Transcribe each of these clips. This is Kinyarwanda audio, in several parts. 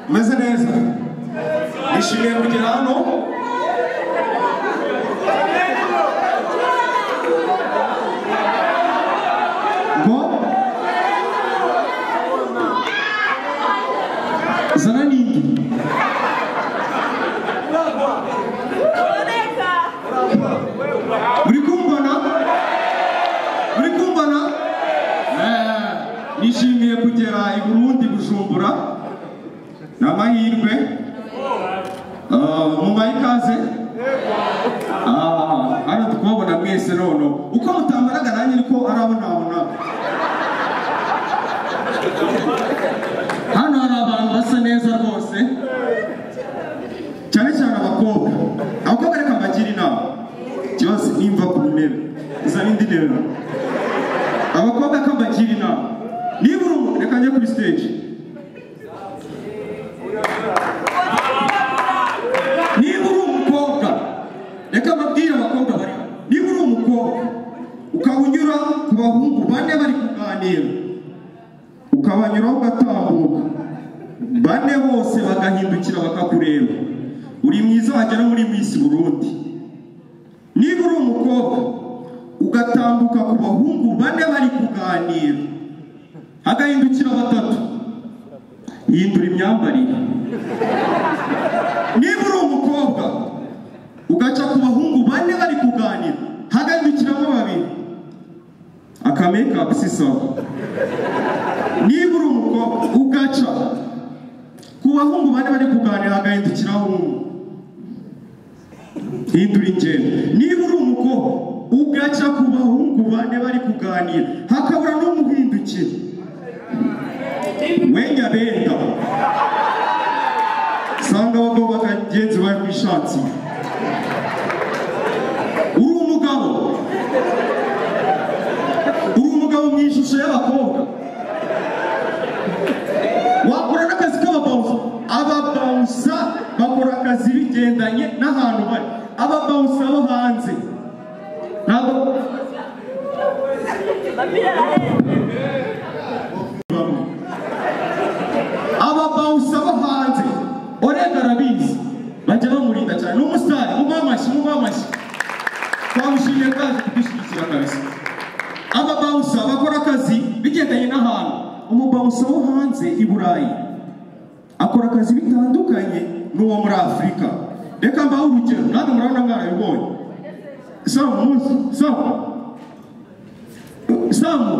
meze neza nishimiye kugera hano ngo zana nindi muri kumbona nishimiye kugera I Burundi Bujumbura n'amahirwe mu ikaze hano tukubona mwese nono uko mutambaraga nanjye niko arabonabona hano hari abantu basa neza rwose cyane cyane abakobwa reka mbagira inama kibazo nimva ku ntebe iza n'indi ntebe abakobwa kambagira inama niba uri umuntu reka njye kuri stage niba uri umukobwa reka mbabwire abakobwa bari niba uri umukobwa ukaba unyura ku bahungu bane bari kuganira ukabanyuraho ugatambuka bane bose bagahindukira bakakureba uri mwiza wagera muri Miss Burundi niba uri umukobwa ugatambuka ku bahungu bane bari kuganira hagahindukira batatu hindura imyambarire niba uri umukobwa ugaca ku bahungu bane bari kuganira hagahindukiramo babiri akameka sawa niba uri umukobwa ugaca ku bahungu bane bari kuganira hagahindukiraho umwe hindura ingendo niba uri umukobwa ugaca ku bahungu bane bari kuganira hakabura n'umuhindukira wenya benda sanga abagabo bakagenzi bari kwishatsi uri umugabo mu ishusho y'abakobwa wakora n'akazi k'ababawusa bakora akazi bigendanye n'ahantu bari ababawusa bo hanze ntabwo ababawusa bo hanze orega arabizi bajya bamurinda cyane n'umusitari mumamashyi twamushimiye kandi tukishyigikira kabisa ababawusa bakora akazi bigendanye n'ahantu umubawusa wo hanze I Burayi akora akazi bitandukanye n'uwo muri Afurika reka mbaho urugero namwe murabona mwarabibonye Samu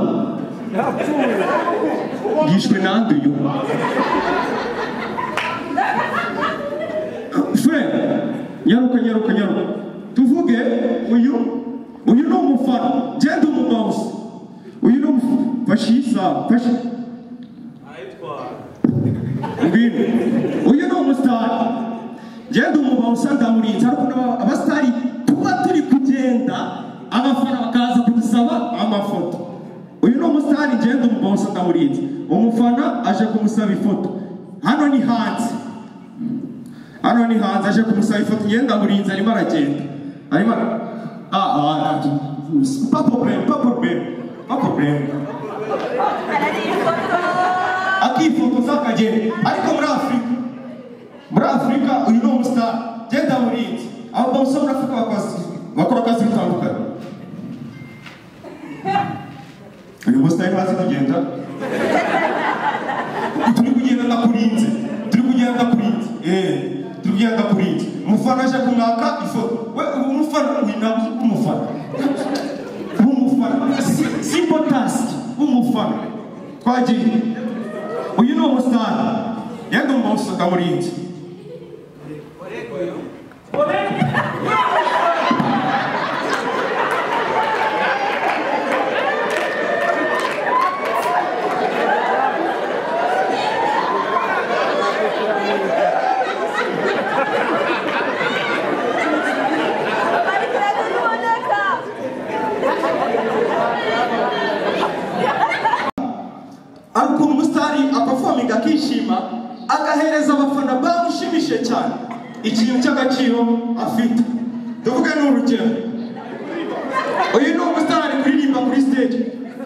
yishwe nanduye Fred nyaruka tuvuge uyu ni umufana genda umubawusa uyu ni umufasha uyu ni umusitari genda umubawusa ndamurinze ariko abasitari tuba turi kugenda abafana bakaza kudusaba amafoto uyu ni umusitari genda umubawusa ndamurinze umufana aje kumusaba ifoto hano ni hanze aje kumusaba ifoto ngenda murinze arimo aragenda pas problème akifotoza akagenda ariko muri Afurika uyu ni umusitari genda murinze abo bose muri Afurika bakora akazi bitandukanye uyu musitari bazi kugenda turi kugenda ndakurinze umufana aje kumwaka ifoto we umufana winabuze umufana simple task umufana twagiye uyu ni umusitari yenda umubawusa ndamurinze ariko umusitari apafominga akishima agahereza abafana bamushimishije cyane ikintu cy'agaciro afite tuvuge n'urugero uyu ni umusitari kuririmba kuri stage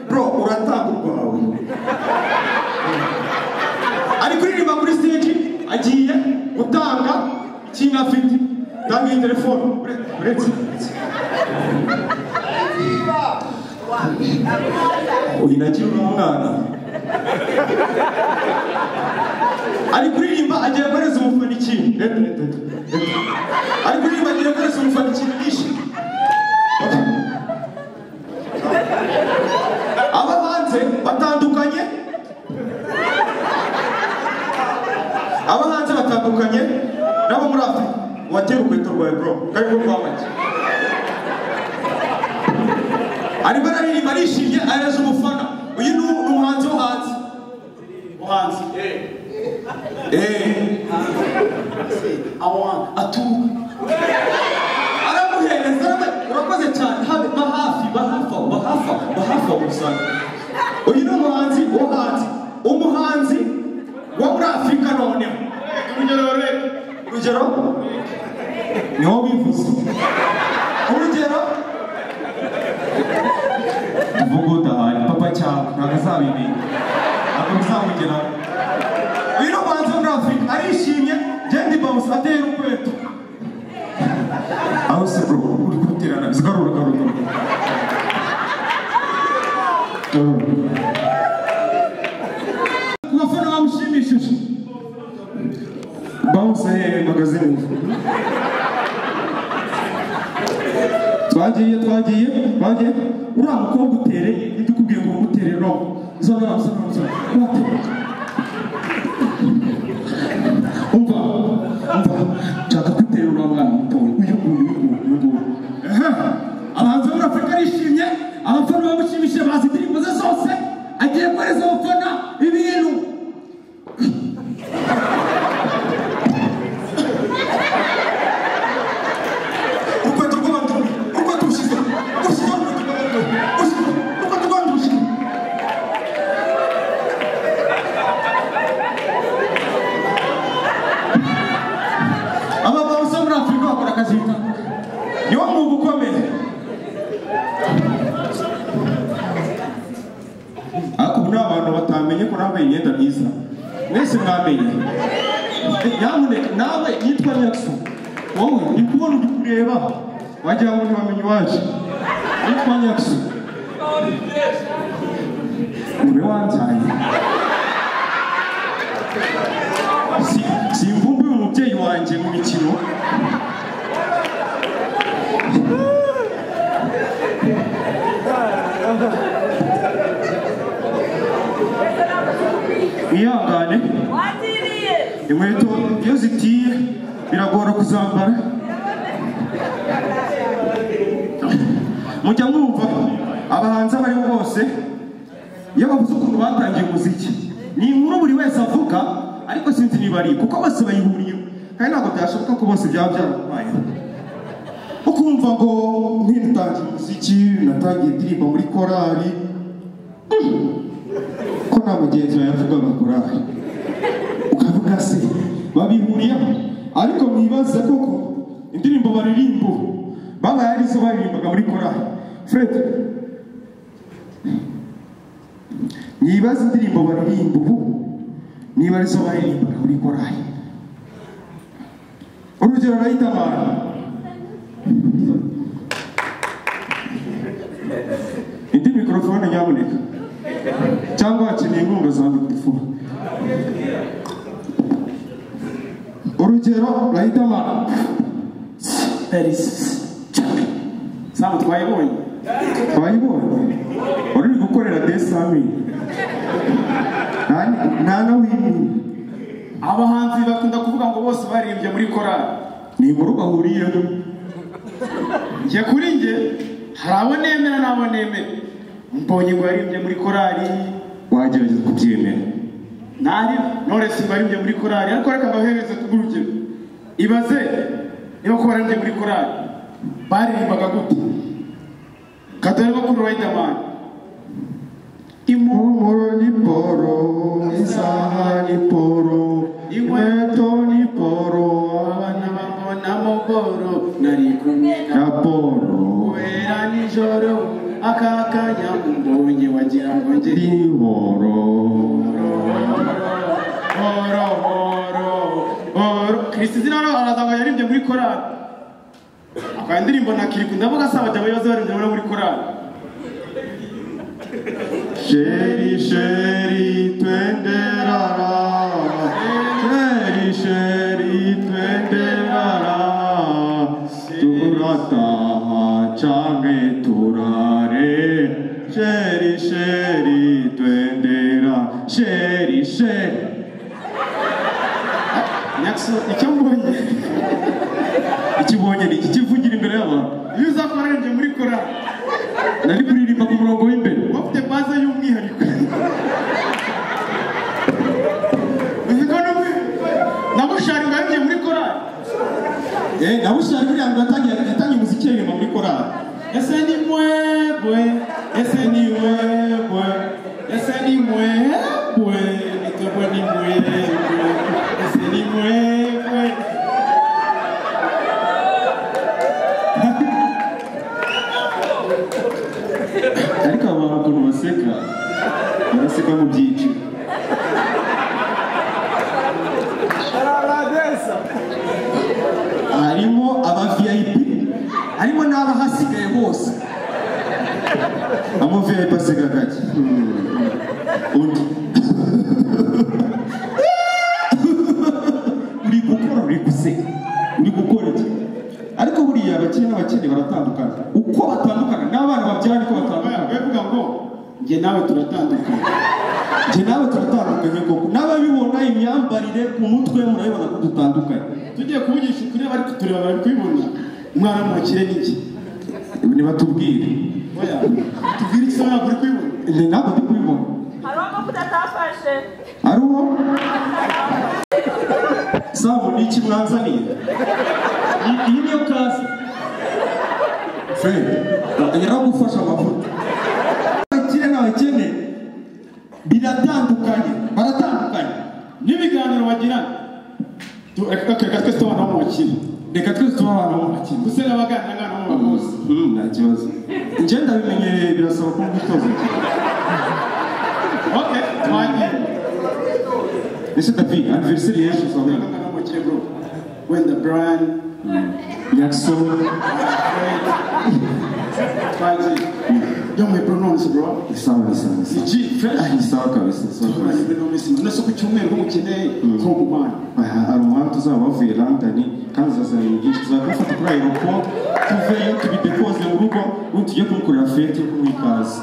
bro uratanga urwawe ari kuririmba kuri stage agiye gutanga ikintu afite tanga iyi telefone uretse uyu nakiri umwana ari kuririmba agiye guhereza umufana ikintu ari kuririmba agiye guhereza umufana ikintu nyinshi aba hanze batandukanye nabo muri Afurika watera urukweto rwawe bro kari ko rwamake ariko araririmba arishimye ahereza umufana uyu ni umuhanzi wo hanze aramuhereza urakoze cyane bahafi gusana uyu ni umuhanzi wo hanze umuhanzi wo muri Afurika none urugero niho bivuze urugero tuvuga udahari papa cyangwa ntabwo azabimenya ntabwo bizamugeraho uyu ni umuhanzi wo muri Afurika arishimye Jendi Bounce atera urukweto aho se bro uri kuruterana zigarura ku bafana bamushimishije Bounce magazine twagiye uriya mukobwa utereye ibyo ukubwiye ngo umuterere no zana umva nshaka kwiterera uriya mwana mutoya uyu abahanzi bo muri Afurika arishimye abafana bamushimishije bazi indirimbo ze zose agiye kohereza abafana ibintu imyenda myiza mwese mwamenye nyamuneka nawe yitwa Nyaxo wowe ni kubona uri kureba wagira ngo ntiwamenye Iwacu yitwa Nyaxo niwe wanzaye simvumbuye umubyeyi wanjye mu mikino ihangane inkweto iyo zitiye biragora kuzambara mujya mwumva abahanzi abariho bose iyo bavuze ukuntu batangiye umuziki ni inkuru buri wese avuga ariko sinzi niba ari kuko bose bayihuriyeho kandi ntabwo byashoboka ko bose byaba byarabayeho ukumva ngo ntitangiye umuziki natangiye indirimbo muri korali ko nta mugenzi wawe yavugaga korali ukavuga se babihuriyeho ariko mwibaze koko indirimbo baririmbo babaye arizo baririmbaga muri korali Fred nibaze indirimbo baririmbo niba arizo baririmbaga muri korali urugero Riderman indi mikrofone nyamuneka cyangwa hakeneye inkunga za mikrofone urugero Riderman samu twayibonye uri gukorera desami nta na wimwe abahanzi bakunda kuvuga ngo bose baririmbye muri korali ni inkuru bahuriyeho njye kuri njye hari abo nemera n'abo nemera mbonye ngo yaririmbye muri korali wagerageza kubyemera ntari Knowless baririmbye muri korali ariko reka mbahereze urugero ibaze niba ko baririmbye muri korali baririmbaga gute katari ko kuri Riderman impumuro ni poro isaha ni poro inkweto ni poro abana babonamo poro nari kumwe na poro kubera nijoro akakanya mbonye wagira ngo ngeri horo Christina araza yaririmbye muri korali akaba indirimbo nakiri ndavuga saba cyangwa yazo baririmbye muri korali Sheri sheri twenderara Sheri sheri twenderara Turataha change turare Sheri sheri twendera Sheri sheri Nyaxo icyambonye ikibonye ni ikivugira imbere y'abantu iyo uzakoranye muri korali nari kuririmba ku murongo w'imbere wafite base y'umwihariko nabushari ngagiye muri korali nabushari buriya ngo yatangiye umuziki aririmba muri korali ese ni mwebwe ese ni mwebwe ese ni mwebwe nitobwe ni mwebwe ese ni mwebwe ariko abantu ukuntu baseka baraseka mu byiciro harimo aba VIP harimo n'abahasigaye bose amo VIP aseka gake undi uri gukora uri guseka uri gukora iki ariko buriya abakene n'abakene baratandukana uko batandukana n'abana babyara niko batandukana bivuga ngo njye nawe turatandukanye koko n'ababibona imyambarire ku mutwe murabibona ko dutandukanye tugiye kuvugisha ukuri bari kutureba bari kubibona umwana mukire n'iki nibatubwire oya tubwire iki sana kuri kubibona ni ntabwo ndi kubibona hari amavuta atafashe ari uwo samu ni iki mwanzaniye iyi niyo kazi fred yaragufasha amavuta abakire n'abakene baratandukanye n'ibiganiro bagirana reka twese tubana mu bakire reka twese tuba abantu bo bakina gusa n'abaganira ngana mu bose nta kibazo njye ndabimenyereye birasaba ko mbitoza okay twagiye ese David anniversaire yesu uzabona ngana mu bakire bro wenda Brian Nyaxo twagiye yo mu pronounce bro isawa CG Fred isawa kabisa nase ku cyumweru umukeneye ko gumana hari umuhanda tuzaba bavuye London kandi uzazanigisha tuzabafata kuri aeroport tuveyo tubidepoze mu rugo ubundi tujye kumukorera fete yo kumuha ikaze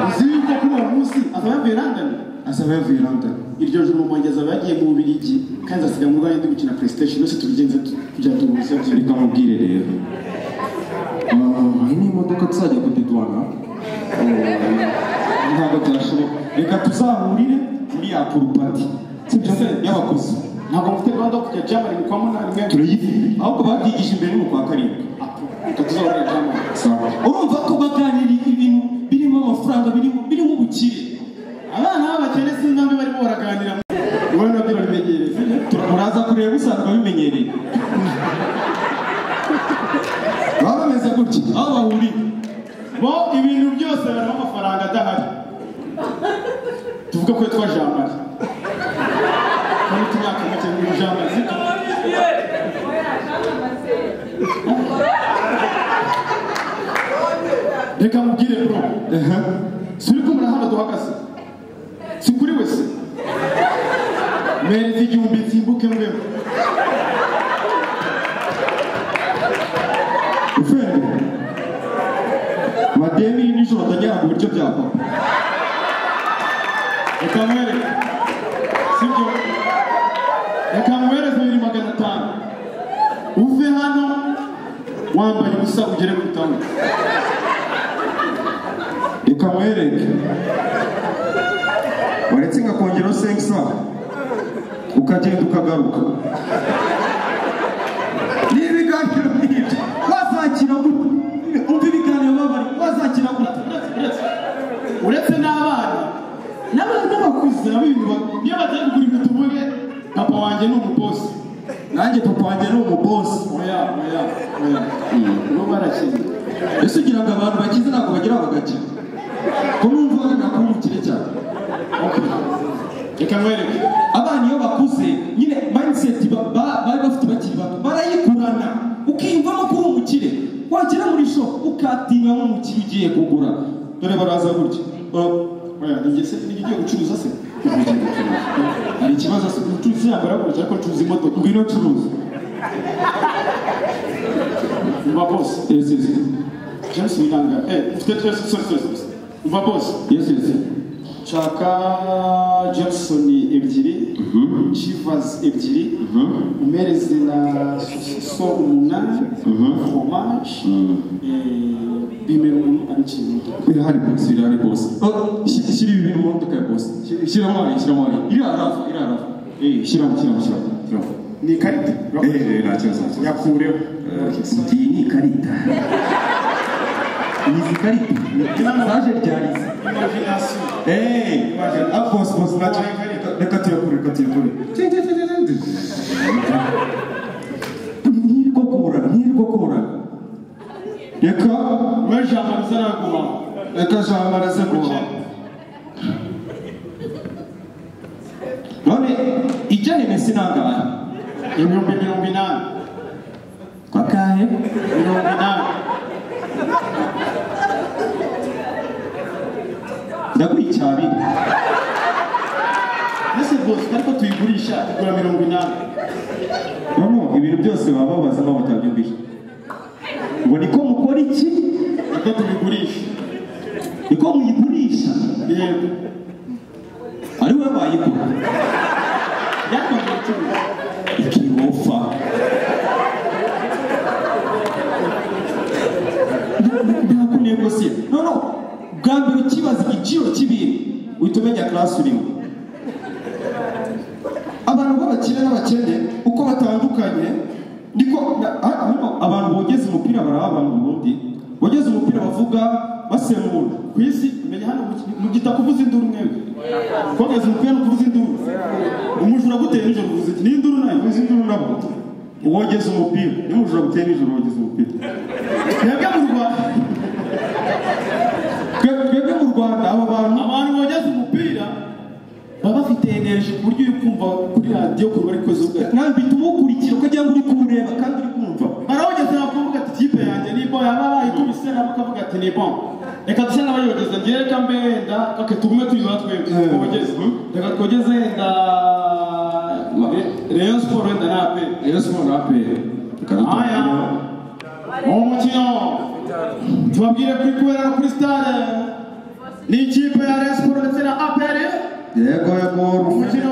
uzi yuko kuri uwo munsi azaba yavuye London iryo joro umwongeza bagiye mu Bubiligi kandi asiga mu Rwanda gukina PlayStation nose tubigenze kujya tubuze reka mubwire rero iyi ni imodoka tuzajya kudedwana ntabwo byashoboka reka tuzahurire muri ya purupati sibyo y'abakozi ntabwo mufite gahunda yo kujya Germany mu kwa munani mwe turayifite ahubwo babyigisha imbere no mu kwa karindwi tuzahurira Germany urumva ko baganira ibintu birimo amafaranga birimo ubukire abana b'abakene sinambe barimo baraganira wowe nabyo urabimenyereye muraza kureba usanga bimenyereye baba bameze gutya aho bahuriye bo ibintu byose barimo amafaranga adahari tuvuga ko yitwa Jamari muri tumyaka make muri Jamari reka mubwire bro suri ko murahaba duhagaze si kuri wese mereza igihumbi nsimbuke mwebwe ufende mademi nijoro ndagera mu buryo bya papa reka mwereke sibyo reka mwereze 2,500 uve hano wambaye ubusa ugere ku tamu reka mwereke waretse ngakongeraho 500 ukagenda ukagaruka n'ibiganiro byinshi wazakira umva ibiganiro babari wazakira uretse n'abana n'abakuze nabo ibintu niyo bagiye kugura ibintu tuvuge papa wanjye ni umubosi nanjye papa wanjye ni umubosi oya no barakina ese ugira ngo abantu bakize ntabwo bagira bagakira ko numva nakora umukire cyane reka mwereke abana iyo bakuze nyine mindset ugiye kugura dore baraza gutya ngese n'igiye gucuruza se hari ikibazo se umucuruzi yambara gutya ariko acuruza imodoka ngwino curuza umva boss yes James Wilanga ufite sorry umva boss yes chaka Jackson ebyiri Chivas ebyiri umereze na so umunani fromage bimero arikintu irahari boss shyira ibi bintu mu modoka ya boss shyira mwari irarafa shyira ni karita nta kibazo yakureho iyi ni ikarita izi karita zaje ryarize boss nacyo reka tuyakure ntirigokora reka wejamariza naguha reka jamariza guha none ijya Hennessy nangahe 80 kwakahe 80 ndaguha icyabiri ese boss ariko tuyigurisha tugura 80 noneho ibintu byose baba babazamo batabyumvisha ngo niko mukora iki niko tubigurisha niko muyigurisha yego ari we bayigura yakoze ubucuruzi ikirofa ntabwo negosiye no bwa mbere ukibaza igiciro cy'ibintu uhita umenya class urimo abantu b'abakire n'abakene uko batandukanye niko abantu bogeza umupira baraba mu Burundi bogeza umupira bavuga basemura ku isi menya hano mu gita kuvuza induru mwebwe kogeza umupira no kuvuza induru umujura guteye nijoro kuvuza iki n'induru nayo kuvuza induru nabo wogeza umupira n'umujura guteye nijoro wogeza umupira twebwe mu Rwanda aba abantu bogeza umupira baba bafite energy ku buryo uri kumva kuri radio kuri bari koze ubwa nawe bituma ukurikira ukagira ngo uri kumureba kandi uri kumva barawogeza navuga ati tipe yanjye ni bon yaba bayikubise nabo kavuga ati ni bon reka dushe n'abayogeza ngiye reka mbenda kake tugume tuyizana twebwe twogeze reka twogeze nda Rayon Sport nda na AP aya umukino tubabwire kuri Kubera kuri stade ni ikipe ya Rayon Sport ndetse na APR yego umukino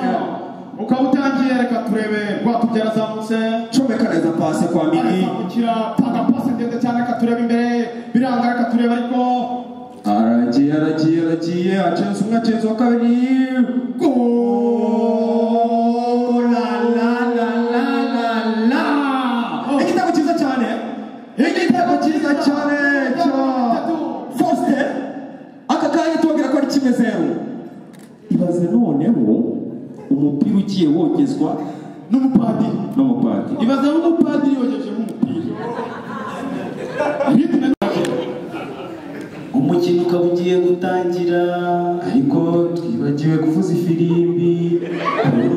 ukaba utangiye reka turebe rwatu byarazamutse comeka neza pase kwa mini panga pase ndende cyane reka turebe imbere biranga reka turebe ariko aragiye acenze wa kabiri igitego cyiza cyane Faustin aka kanya tubabwira ko ari 1-0 ibaze noneho umupira ugiye wogezwa n'umupadiri ibaze n'umupadiri yogeje nk'umupira umukino ukaba ugiye gutangira ariko twibagiwe kuvuza ifirimbi ariko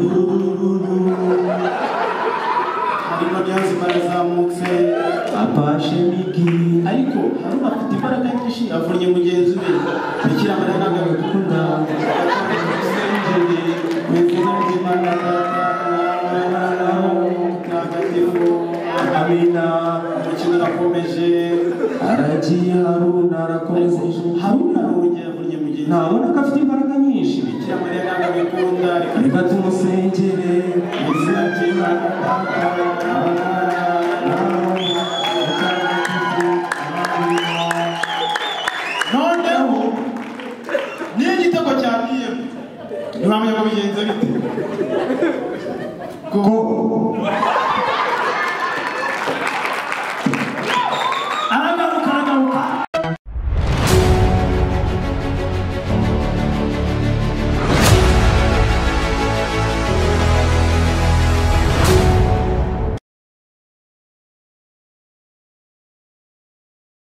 nyanzi barazamutse apashe migi ariko hari afite imbaraga nyinshi avunnye mugenzi we bikira Mariya nagabe gukunda amina umukino urakomeje aragiye Haruna arongeye avunnye mugenzi ntabona ko afite imbaraga nyinshi bikira Mariya nagabe gukunda reka tumusengere izina ry'Imana noneho niyo igitego cyagiyemo ntiwamenya ngo bigenze bite